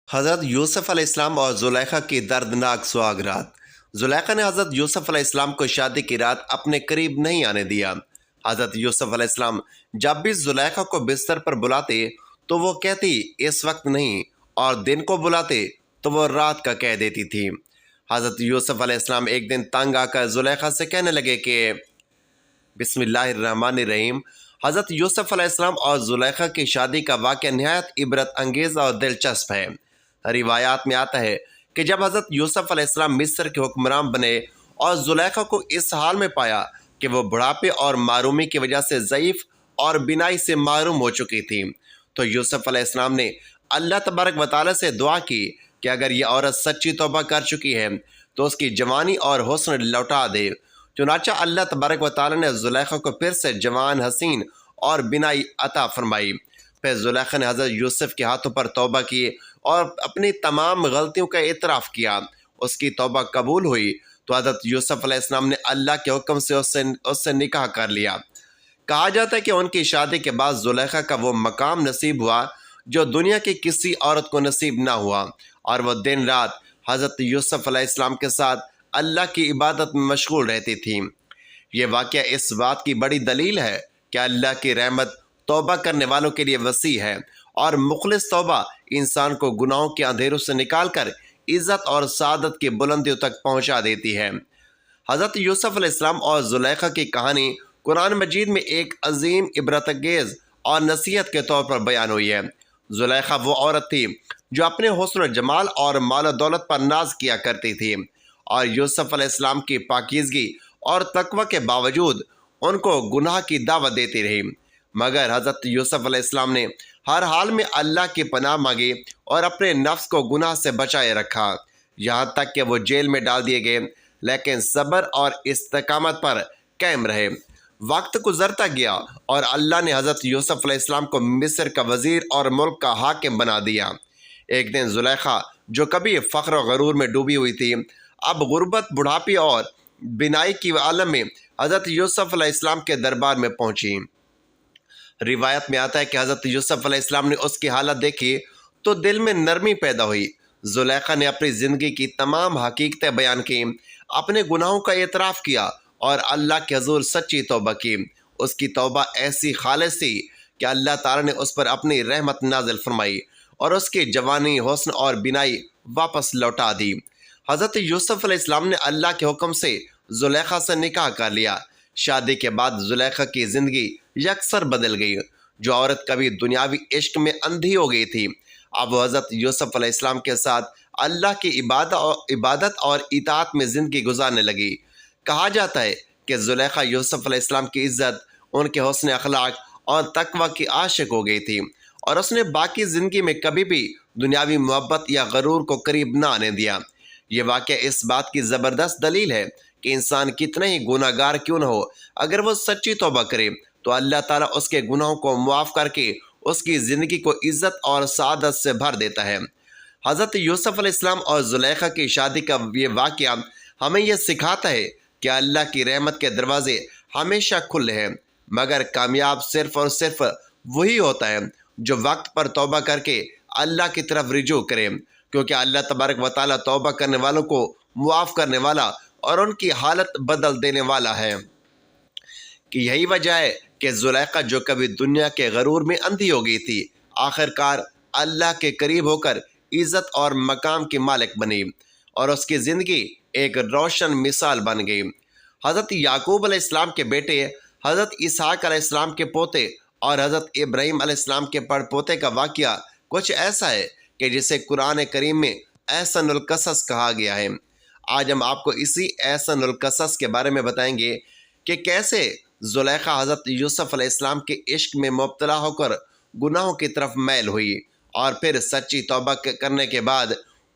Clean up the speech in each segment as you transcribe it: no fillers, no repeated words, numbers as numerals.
حضرت یوسف علیہ السلام اور زلیخا کی دردناک سواگرات۔ زلیخا نے حضرت یوسف علیہ السلام کو شادی کی رات اپنے قریب نہیں آنے دیا۔ حضرت یوسف علیہ السلام جب بھی زلیخا کو بستر پر بلاتے تو وہ کہتی اس وقت نہیں، اور دن کو بلاتے تو وہ رات کا کہہ دیتی تھی۔ حضرت یوسف علیہ السلام ایک دن تنگ آ کر زلیخا سے کہنے لگے کہ بسم اللہ الرحمن الرحیم۔ حضرت یوسف علیہ السلام اور زلیخا کی شادی کا واقعہ نہایت عبرت انگیز اور دلچسپ ہے۔ روایات میں آتا ہے کہ جب حضرت یوسف علیہ السلام مصر کے حکمران بنے اور زلیخا کو اس حال میں پایا کہ وہ بڑھاپے اور معرومی کی وجہ سے ضعیف اور بینائی سے محروم ہو چکی تھی، تو یوسف علیہ السلام نے اللہ تبارک و تعالیٰ سے دعا کی کہ اگر یہ عورت سچی توبہ کر چکی ہے تو اس کی جوانی اور حسن لوٹا دے۔ چنانچہ اللہ تبارک و تعالیٰ نے زلیخا کو پھر سے جوان، حسین اور بینائی عطا فرمائی۔ پھر زلیخا نے حضرت یوسف کے ہاتھوں پر توبہ کی اور اپنی تمام غلطیوں کا اعتراف کیا۔ اس کی توبہ قبول ہوئی تو حضرت یوسف علیہ السلام نے اللہ کے حکم سے اس سے نکاح کر لیا۔ کہا جاتا ہے کہ ان کی شادی کے بعد زلیخا کا وہ مقام نصیب ہوا جو دنیا کی کسی عورت کو نصیب نہ ہوا، اور وہ دن رات حضرت یوسف علیہ السلام کے ساتھ اللہ کی عبادت میں مشغول رہتی تھی۔ یہ واقعہ اس بات کی بڑی دلیل ہے کہ اللہ کی رحمت توبہ کرنے والوں کے لیے وسیع ہے، اور مخلص توبہ انسان کو گناہوں کے اندھیروں سے نکال کر عزت اور سعادت کی بلندیوں تک پہنچا دیتی ہے۔ حضرت یوسف علیہ السلام اور زلیخا کی کہانی قرآن مجید میں ایک عظیم عبرت انگیز اور نصیحت کے طور پر بیان ہوئی ہے۔ زلیخا وہ عورت تھی جو اپنے حسن و جمال اور مال و دولت پر ناز کیا کرتی تھی، اور یوسف علیہ السلام کی پاکیزگی اور تقوی کے باوجود ان کو گناہ کی دعوت دیتی رہی، مگر حضرت یوسف علیہ السلام نے ہر حال میں اللہ کی پناہ مانگی اور اپنے نفس کو گناہ سے بچائے رکھا، یہاں تک کہ وہ جیل میں ڈال دیے گئے، لیکن صبر اور استقامت پر قائم رہے۔ وقت گزرتا گیا اور اللہ نے حضرت یوسف علیہ السلام کو مصر کا وزیر اور ملک کا حاکم بنا دیا۔ ایک دن زلیخا جو کبھی فخر و غرور میں ڈوبی ہوئی تھی، اب غربت، بڑھاپی اور بینائی کی عالم میں حضرت یوسف علیہ السلام کے دربار میں پہنچی۔ روایت میں آتا ہے کہ حضرت یوسف علیہ السلام نے اس کی حالت دیکھی تو دل میں نرمی پیدا ہوئی۔ زلیخا نے اپنی زندگی کی تمام حقیقتیں بیان کی، اپنے گناہوں کا اعتراف کیا اور اللہ کے حضور سچی توبہ کی۔ اس کی توبہ ایسی خالص تھی کہ اللہ تعالیٰ نے اس پر اپنی رحمت نازل فرمائی اور اس کی جوانی، حسن اور بینائی واپس لوٹا دی۔ حضرت یوسف علیہ السلام نے اللہ کے حکم سے زلیخا سے نکاح کر لیا۔ شادی کے بعد زلیخا کی زندگی یکسر بدل گئی۔ جو عورت کبھی دنیاوی عشق میں اندھی ہو گئی تھی، اب وہ حضرت یوسف علیہ السلام کے ساتھ اللہ کی عبادت اور اطاعت میں زندگی گزارنے لگی۔ کہا جاتا ہے کہ زلیخا یوسف علیہ السلام کی عزت، ان کے حسن اخلاق اور تقوی کی عاشق ہو گئی تھی، اور اس نے باقی زندگی میں کبھی بھی دنیاوی محبت یا غرور کو قریب نہ آنے دیا۔ یہ واقعہ اس بات کی زبردست دلیل ہے کہ انسان کتنے ہی گناہ گار کیوں نہ ہو، اگر وہ سچی توبہ کرے تو اللہ تعالیٰ اس کے گناہوں کو معاف کر کے اس کی زندگی کو عزت اور سعادت سے بھر دیتا ہے۔ حضرت یوسف علیہ السلام اور زلیخا کی شادی کا یہ واقعہ ہمیں یہ سکھاتا ہے کہ اللہ کی رحمت کے دروازے ہمیشہ کھلے ہیں، مگر کامیاب صرف اور صرف وہی ہوتا ہے جو وقت پر توبہ کر کے اللہ کی طرف رجوع کرے، کیونکہ اللہ تبارک و تعالیٰ توبہ کرنے والوں کو معاف کرنے والا اور ان کی حالت بدل دینے والا ہے۔ کہ یہی وجہ ہے کہ زلیخا جو کبھی دنیا کے غرور میں اندھی ہو گئی تھی، آخر کار اللہ کے قریب ہو کر عزت اور مقام کی مالک بنی، اور اس کی زندگی ایک روشن مثال بن گئی۔ حضرت یعقوب علیہ السلام کے بیٹے، حضرت اسحاق علیہ السلام کے پوتے اور حضرت ابراہیم علیہ السلام کے پڑ پوتے کا واقعہ کچھ ایسا ہے کہ جسے قرآن کریم میں احسن القصص کہا گیا ہے۔ آج ہم آپ کو اسی احسن القصص کے بارے میں بتائیں گے کہ کیسے زلیخا حضرت یوسف علیہ السلام کے عشق میں مبتلا ہو کر گناہوں کی طرف میل ہوئی، اور پھر سچی توبہ کرنے کے بعد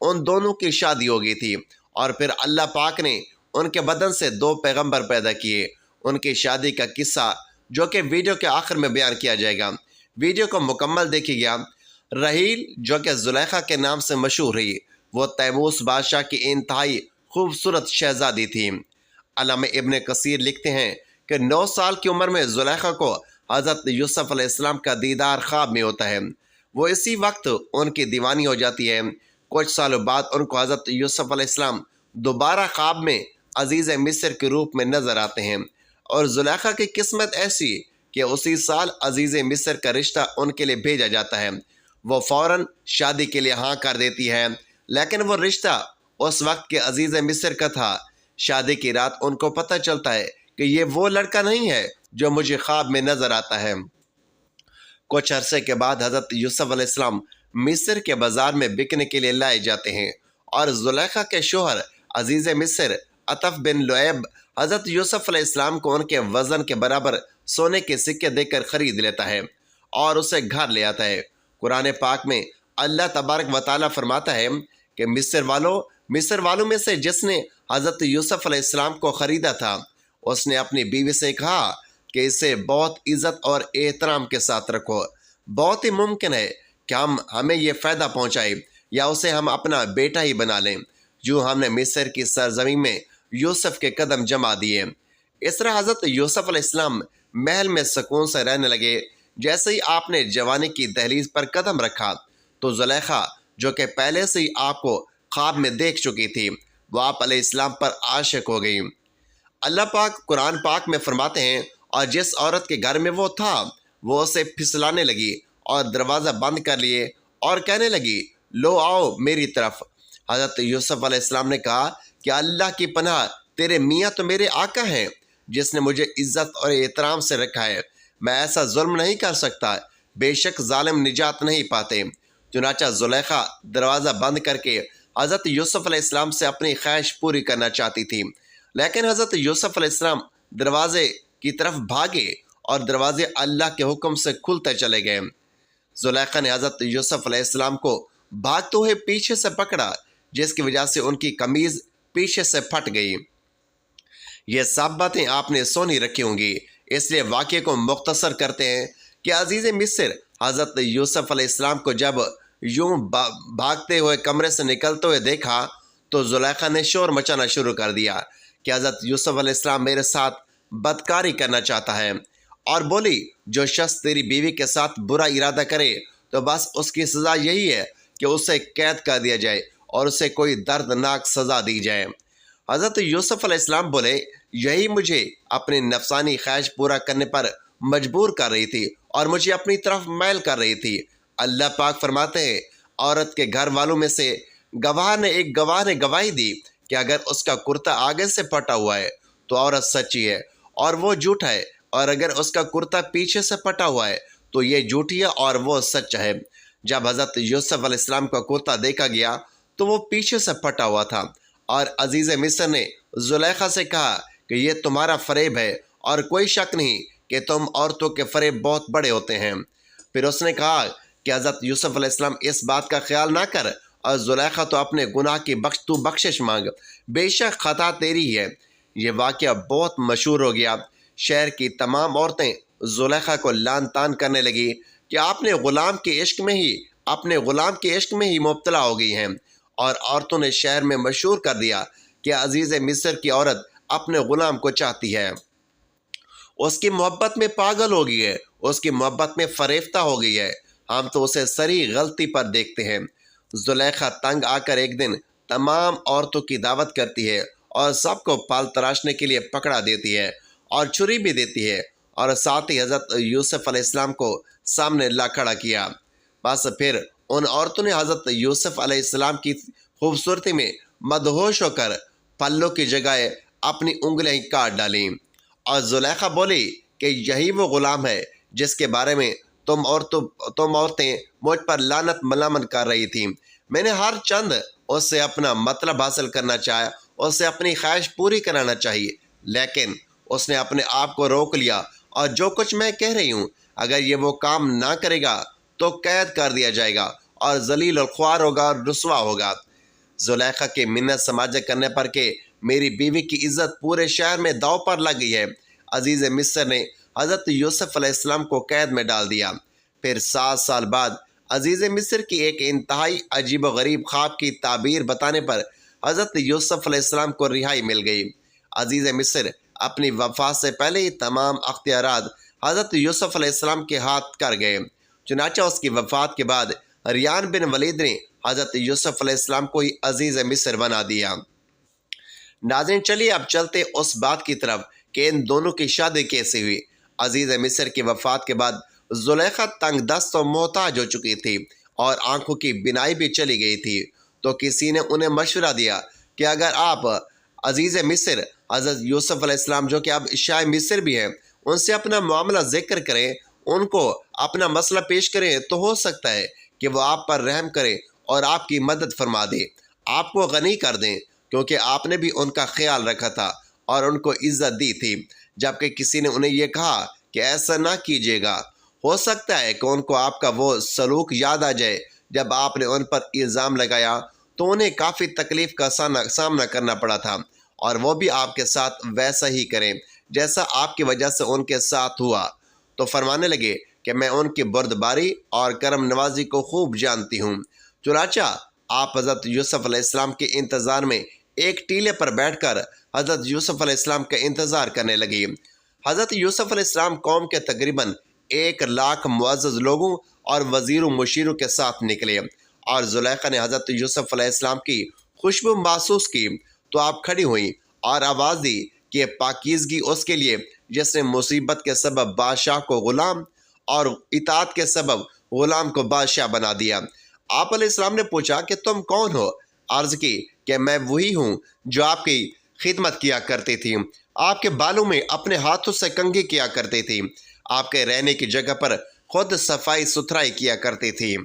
ان دونوں کی شادی ہو گئی تھی، اور پھر اللہ پاک نے ان کے بدن سے 2 پیغمبر پیدا کیے۔ ان کی شادی کا قصہ جو کہ ویڈیو کے آخر میں بیان کیا جائے گا، ویڈیو کو مکمل دیکھیے گا۔ رحیل جو کہ زلیخا کے نام سے مشہور رہی، وہ تیموس بادشاہ کی انتہائی خوبصورت شہزادی تھی۔ علامہ ابن کثیر لکھتے ہیں کہ 9 سال کی عمر میں زلیخا کو حضرت یوسف علیہ السلام کا دیدار خواب میں ہوتا ہے۔ وہ اسی وقت ان کی دیوانی ہو جاتی ہے۔ کچھ سالوں بعد ان کو حضرت یوسف علیہ السلام دوبارہ خواب میں عزیز مصر کے روپ میں نظر آتے ہیں، اور زلیخا کی قسمت ایسی کہ اسی سال عزیز مصر کا رشتہ ان کے لیے بھیجا جاتا ہے۔ وہ فوراً شادی کے لیے ہاں کر دیتی ہے، لیکن وہ رشتہ اس وقت کے عزیز مصر کا تھا۔ شادی کی رات ان کو پتہ چلتا ہے کہ یہ وہ لڑکا نہیں ہے جو مجھے خواب میں نظر آتا ہے۔ کچھ عرصے کے بعد حضرت یوسف علیہ السلام مصر کے بازار میں بکنے کے لیے لائے جاتے ہیں، اور زلیخا کے شوہر عزیز مصر عطف بن لعیب حضرت یوسف علیہ السلام کو ان کے وزن کے برابر سونے کے سکے دے کر خرید لیتا ہے اور اسے گھر لے آتا ہے۔ قرآن پاک میں اللہ تبارک و تعالیٰ فرماتا ہے کہ مصر والوں میں سے جس نے حضرت یوسف علیہ السلام کو خریدا تھا، اس نے اپنی بیوی سے کہا کہ اسے بہت عزت اور احترام کے ساتھ رکھو۔ بہت ہی ممکن ہے کہ ہمیں یہ فائدہ پہنچائے یا اسے ہم اپنا بیٹا ہی بنا لیں، جو ہم نے مصر کی سرزمین میں یوسف کے قدم جما دیے۔ اس طرح حضرت یوسف علیہ السلام محل میں سکون سے رہنے لگے۔ جیسے ہی آپ نے جوانی کی دہلیز پر قدم رکھا تو زلیخا، جو کہ پہلے سے ہی آپ کو خواب میں دیکھ چکی تھی، وہ آپ علیہ السلام پر عاشق ہو گئی۔ اللہ پاک قرآن پاک میں فرماتے ہیں، اور جس عورت کے گھر میں وہ تھا وہ اسے پھسلانے لگی اور دروازہ بند کر لیے اور کہنے لگی، لو آؤ میری طرف۔ حضرت یوسف علیہ السلام نے کہا کہ اللہ کی پناہ، تیرے میاں تو میرے آقا ہیں جس نے مجھے عزت اور احترام سے رکھا ہے، میں ایسا ظلم نہیں کر سکتا، بے شک ظالم نجات نہیں پاتے۔ چنانچہ زلیخا دروازہ بند کر کے حضرت یوسف علیہ السلام سے اپنی خواہش پوری کرنا چاہتی تھی، لیکن حضرت یوسف علیہ السلام دروازے کی طرف بھاگے اور دروازے اللہ کے حکم سے کھلتے چلے گئے۔ زلیخا نے حضرت یوسف علیہ السلام کو بھاگتے ہوئے پیچھے سے پکڑا، جس کی وجہ سے ان کی قمیض پیچھے سے پھٹ گئی۔ یہ سب باتیں آپ نے سنی رکھی ہوں گی، اس لیے واقعے کو مختصر کرتے ہیں کہ عزیز مصر حضرت یوسف علیہ السلام کو جب یوں بھاگتے ہوئے کمرے سے نکلتے ہوئے دیکھا تو زلیخا نے شور مچانا شروع کر دیا کہ حضرت یوسف علیہ السلام میرے ساتھ بدکاری کرنا چاہتا ہے، اور بولی، جو شخص تیری بیوی کے ساتھ برا ارادہ کرے تو بس اس کی سزا یہی ہے کہ اسے قید کر دیا جائے اور اسے کوئی دردناک سزا دی جائے۔ حضرت یوسف علیہ السلام بولے، یہی مجھے اپنی نفسانی خواہش پورا کرنے پر مجبور کر رہی تھی اور مجھے اپنی طرف میل کر رہی تھی۔ اللہ پاک فرماتے ہیں، عورت کے گھر والوں میں سے ایک گواہ نے گواہی دی کہ اگر اس کا کرتا آگے سے پھٹا ہوا ہے تو عورت سچی ہے اور وہ جھوٹا ہے، اور اگر اس کا کرتا پیچھے سے پھٹا ہوا ہے تو یہ جھوٹی ہے اور وہ سچا ہے۔ جب حضرت یوسف علیہ السلام کا کرتا دیکھا گیا تو وہ پیچھے سے پھٹا ہوا تھا، اور عزیز مصر نے زلیخا سے کہا کہ یہ تمہارا فریب ہے، اور کوئی شک نہیں کہ تم عورتوں کے فریب بہت بڑے ہوتے ہیں۔ پھر اس نے کہا کہ حضرت یوسف علیہ السلام اس بات کا خیال نہ کر، اور زلیخا تو اپنے گناہ کی بخشش مانگ، بے شک خطا تیری ہے۔ یہ واقعہ بہت مشہور ہو گیا۔ شہر کی تمام عورتیں زلیخا کو لعن طعن کرنے لگی کہ اپنے غلام کے عشق میں ہی مبتلا ہو گئی ہیں، اور عورتوں نے شہر میں مشہور کر دیا کہ عزیز مصر کی عورت اپنے غلام کو چاہتی ہے، اس کی محبت میں پاگل ہو گئی ہے، اس کی محبت میں فریفتہ ہو گئی ہے، ہم تو اسے سری غلطی پر دیکھتے ہیں۔ زلیخا تنگ آ کر ایک دن تمام عورتوں کی دعوت کرتی ہے اور سب کو پال تراشنے کے لیے پکڑا دیتی ہے اور چھری بھی دیتی ہے، اور ساتھ ہی حضرت یوسف علیہ السلام کو سامنے لا کھڑا کیا۔ بس پھر ان عورتوں نے حضرت یوسف علیہ السلام کی خوبصورتی میں مدہوش ہو کر پلوں کی جگہ اپنی انگلیاں ہی کاٹ ڈالیں، اور زلیخا بولی کہ یہی وہ غلام ہے جس کے بارے میں تم عورتیں مجھ پر لعنت ملامت کر رہی تھیں۔ میں نے ہر چند اس سے اپنا مطلب حاصل کرنا چاہا، اس سے اپنی خواہش پوری کرانا چاہیے، لیکن اس نے اپنے آپ کو روک لیا، اور جو کچھ میں کہہ رہی ہوں، اگر یہ وہ کام نہ کرے گا تو قید کر دیا جائے گا اور ذلیل اور خوار ہوگا اور رسوا ہوگا۔ زلیخا کی منت سماجت کرنے پر کہ میری بیوی کی عزت پورے شہر میں داؤ پر لگ گئی ہے، عزیز مصر نے حضرت یوسف علیہ السلام کو قید میں ڈال دیا۔ پھر 7 سال بعد عزیز مصر کی ایک انتہائی عجیب و غریب خواب کی تعبیر بتانے پر حضرت یوسف علیہ السلام کو رہائی مل گئی۔ عزیز مصر اپنی وفات سے پہلے ہی تمام اختیارات حضرت یوسف علیہ السلام کے ہاتھ کر گئے، چنانچہ اس کی وفات کے بعد ریان بن ولید نے حضرت یوسف علیہ السلام کو ہی عزیز مصر بنا دیا۔ ناظرین، چلیے اب چلتے اس بات کی طرف کہ ان دونوں کی شادی کیسے ہوئی۔ عزیز مصر کی وفات کے بعد زلیخا تنگ دست و محتاج ہو چکی تھی اور آنکھوں کی بینائی بھی چلی گئی تھی، تو کسی نے انہیں مشورہ دیا کہ اگر آپ عزیز مصر حضرت یوسف علیہ السلام جو کہ اب شاہ مصر بھی ہیں ان سے اپنا معاملہ ذکر کریں، ان کو اپنا مسئلہ پیش کریں، تو ہو سکتا ہے کہ وہ آپ پر رحم کریں اور آپ کی مدد فرما دیں، آپ کو غنی کر دیں، کیونکہ آپ نے بھی ان کا خیال رکھا تھا اور ان کو عزت دی تھی۔ جبکہ کسی نے انہیں یہ کہا کہ ایسا نہ کیجیے گا، ہو سکتا ہے کہ ان کو آپ کا وہ سلوک یاد آ جائے جب آپ نے ان پر الزام لگایا تو انہیں کافی تکلیف کا سامنا کرنا پڑا تھا، اور وہ بھی آپ کے ساتھ ویسا ہی کریں جیسا آپ کی وجہ سے ان کے ساتھ ہوا۔ تو فرمانے لگے کہ میں ان کی بردباری اور کرم نوازی کو خوب جانتی ہوں۔ چنانچہ آپ حضرت یوسف علیہ السلام کے انتظار میں ایک ٹیلے پر بیٹھ کر حضرت یوسف علیہ السلام کا انتظار کرنے لگی۔ حضرت یوسف علیہ السلام قوم کے تقریباً 1,00,000 معزز لوگوں اور وزیروں مشیروں کے ساتھ نکلے، اور زلیخا نے حضرت یوسف علیہ السلام کی خوشبو محسوس کی تو آپ کھڑی ہوئیں اور آواز دی کہ پاکیزگی اس کے لیے جس نے مصیبت کے سبب بادشاہ کو غلام اور اطاعت کے سبب غلام کو بادشاہ بنا دیا۔ آپ علیہ السلام نے پوچھا کہ تم کون ہو؟ عرض کی کہ میں وہی ہوں جو آپ کی خدمت کیا کرتی تھی، آپ کے بالوں میں اپنے ہاتھوں سے کنگھی کیا کرتی تھی، آپ کے رہنے کی جگہ پر خود صفائی ستھرائی کیا کرتی تھی،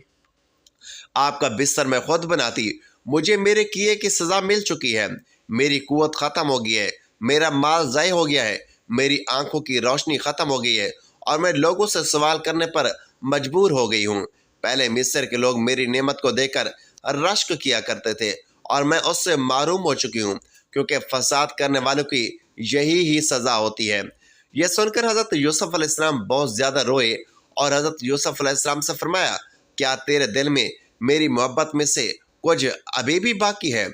آپ کا بستر میں خود بناتی۔ مجھے میرے کیے کی سزا مل چکی ہے، میری قوت ختم ہو گئی ہے، میرا مال ضائع ہو گیا ہے، میری آنکھوں کی روشنی ختم ہو گئی ہے، اور میں لوگوں سے سوال کرنے پر مجبور ہو گئی ہوں۔ پہلے مصر کے لوگ میری نعمت کو دیکھ کر رشک کیا کرتے تھے، اور میں اس سے محروم ہو چکی ہوں، کیونکہ فساد کرنے والوں کی یہی ہی سزا ہوتی ہے۔ یہ سن کر حضرت یوسف علیہ السلام بہت زیادہ روئے، اور حضرت یوسف علیہ السلام سے فرمایا کیا تیرے دل میں میری محبت میں سے کچھ ابھی بھی باقی ہے؟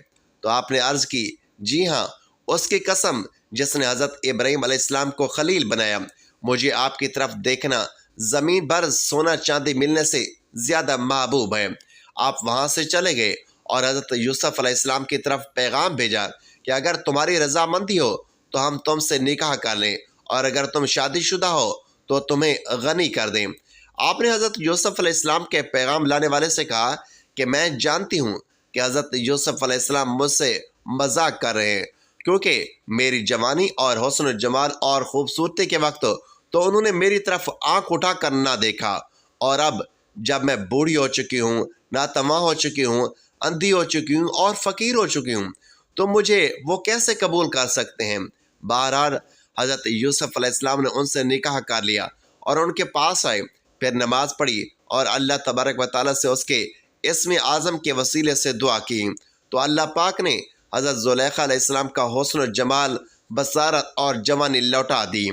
تو آپ نے عرض کی جی ہاں، اس کی قسم جس نے حضرت ابراہیم علیہ السلام کو خلیل بنایا، مجھے آپ کی طرف دیکھنا زمین بھر سونا چاندی ملنے سے زیادہ محبوب ہے۔ آپ وہاں سے چلے گئے اور حضرت یوسف علیہ السلام کی طرف پیغام بھیجا کہ اگر تمہاری رضامندی ہو تو ہم تم سے نکاح کر لیں، اور اگر تم شادی شدہ ہو تو تمہیں غنی کر دیں۔ آپ نے حضرت یوسف علیہ السلام کے پیغام لانے والے سے کہا کہ میں جانتی ہوں کہ حضرت یوسف علیہ السلام مجھ سے مذاق کر رہے ہیں، کیونکہ میری جوانی اور حسن و جمال اور خوبصورتی کے وقت تو انہوں نے میری طرف آنکھ اٹھا کر نہ دیکھا، اور اب جب میں بوڑھی ہو چکی ہوں، ناتواں ہو چکی ہوں، اندھی ہو چکی ہوں اور فقیر ہو چکی ہوں، تو مجھے وہ کیسے قبول کر سکتے ہیں؟ بہرحال حضرت یوسف علیہ السلام نے ان سے نکاح کر لیا اور ان کے پاس آئے، پھر نماز پڑھی اور اللہ تبارک و تعالیٰ سے اس کے اسم اعظم کے وسیلے سے دعا کی، تو اللہ پاک نے حضرت زلیخا علیہ السلام کا حسن و جمال، بصارت اور جوانی لوٹا دی۔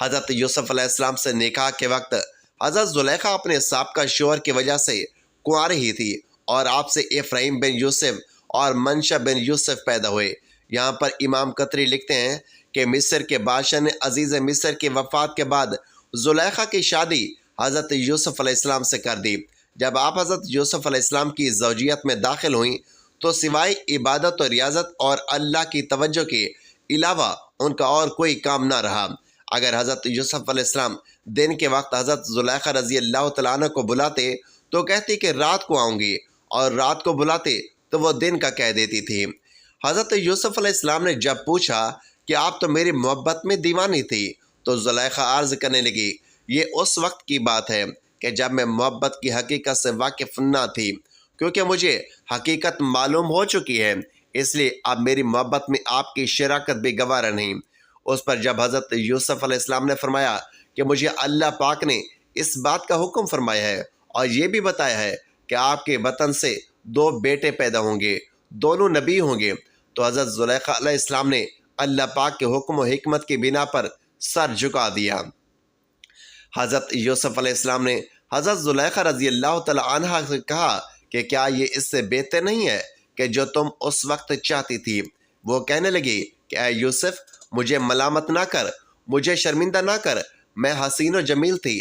حضرت یوسف علیہ السلام سے نکاح کے وقت حضرت زلیخا اپنے سابقہ شوہر کی وجہ سے کنواری ہی تھی، اور آپ سے افراہیم بن یوسف اور منشا بن یوسف پیدا ہوئے۔ یہاں پر امام قطری لکھتے ہیں کہ مصر کے بادشاہ نے عزیز مصر کی وفات کے بعد زلیخا کی شادی حضرت یوسف علیہ السلام سے کر دی۔ جب آپ حضرت یوسف علیہ السلام کی زوجیت میں داخل ہوئیں تو سوائے عبادت و ریاضت اور اللہ کی توجہ کے علاوہ ان کا اور کوئی کام نہ رہا۔ اگر حضرت یوسف علیہ السلام دن کے وقت حضرت زلیخا رضی اللہ تعالیٰ عنہ کو بلاتے تو کہتی کہ رات کو آؤں گی، اور رات کو بلاتے تو وہ دن کا کہہ دیتی تھی۔ حضرت یوسف علیہ السلام نے جب پوچھا کہ آپ تو میری محبت میں دیوانی تھی، تو زلیخا عرض کرنے لگی یہ اس وقت کی بات ہے کہ جب میں محبت کی حقیقت سے واقف نہ تھی، کیونکہ مجھے حقیقت معلوم ہو چکی ہے، اس لیے اب میری محبت میں آپ کی شراکت بھی گوارا نہیں۔ اس پر جب حضرت یوسف علیہ السلام نے فرمایا کہ مجھے اللہ پاک نے اس بات کا حکم فرمایا ہے اور یہ بھی بتایا ہے کہ آپ کے وطن سے 2 بیٹے پیدا ہوں گے، دونوں نبی ہوں گے، تو حضرت زلیخا علیہ السلام نے اللہ پاک کے حکم و حکمت کی بنا پر سر جھکا دیا۔ حضرت یوسف علیہ السلام نے حضرت زلیخا رضی اللہ تعالیٰ عنہ سے کہا کہ کیا یہ اس سے بہتر نہیں ہے کہ جو تم اس وقت چاہتی تھی؟ وہ کہنے لگی کہ اے یوسف، مجھے ملامت نہ کر، مجھے شرمندہ نہ کر، میں حسین و جمیل تھی،